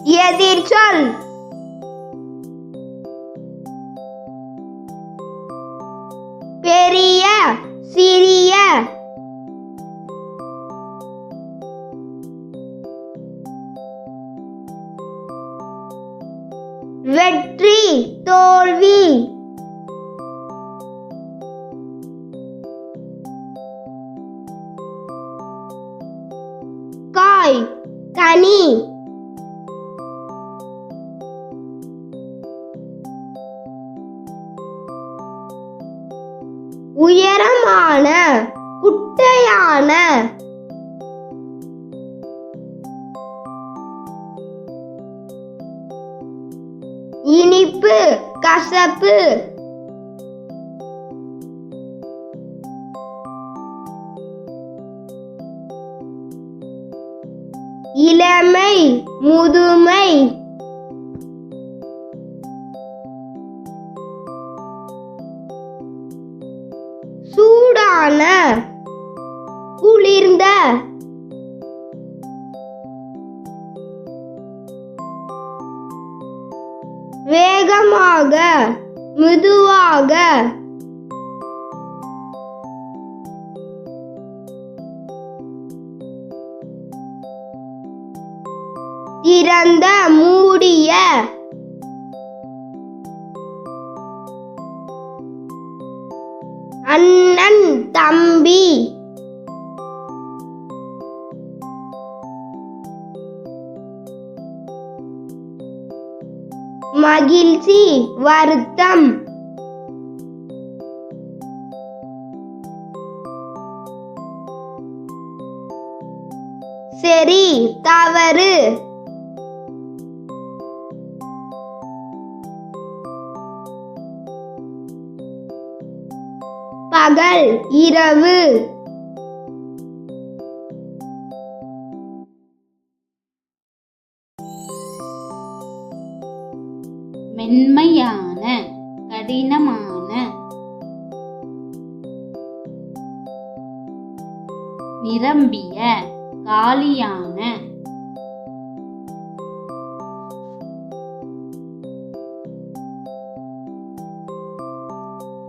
எதிர்ச்சொல். பெரிய, சிறிய. வெற்றி, தோல்வி. காய், கனி. உயரமான, குட்டையான. இனிப்பு, கசப்பு. இளமை, முதுமை. சூடான, குளிர்ந்த. வேகமாக, மெதுவாக. திறந்த, மூடிய. அண்ணன், தம்பி. மகிழ்ச்சி, வருத்தம். சரி, தவறு. பகல், இரவு. மென்மையான, கடினமான. நிரம்பிய, காலியான.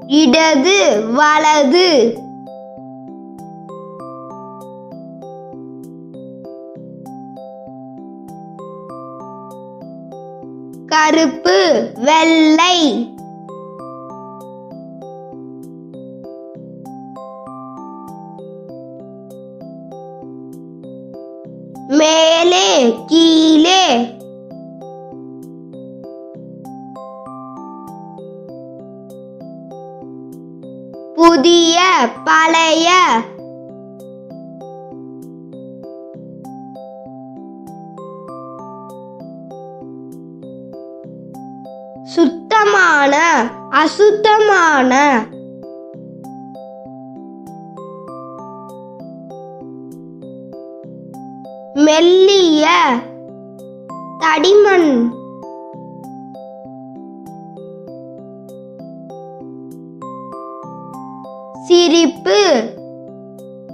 இடது, வலது. கருப்பு, வெள்ளை. மேலே, கீழே. புதிய, பழைய. சுத்தமான, அசுத்தமான. மெல்லிய, தடிமன். சிரிப்பு,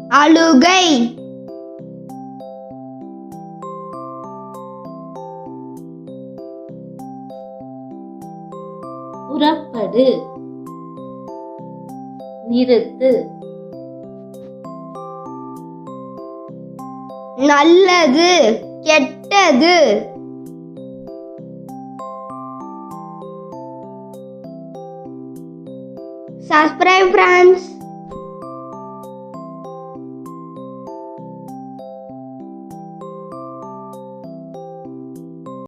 அழுகை. புறப்படு, நிறுத்து. நல்லது, கெட்டது. Subscribe friends.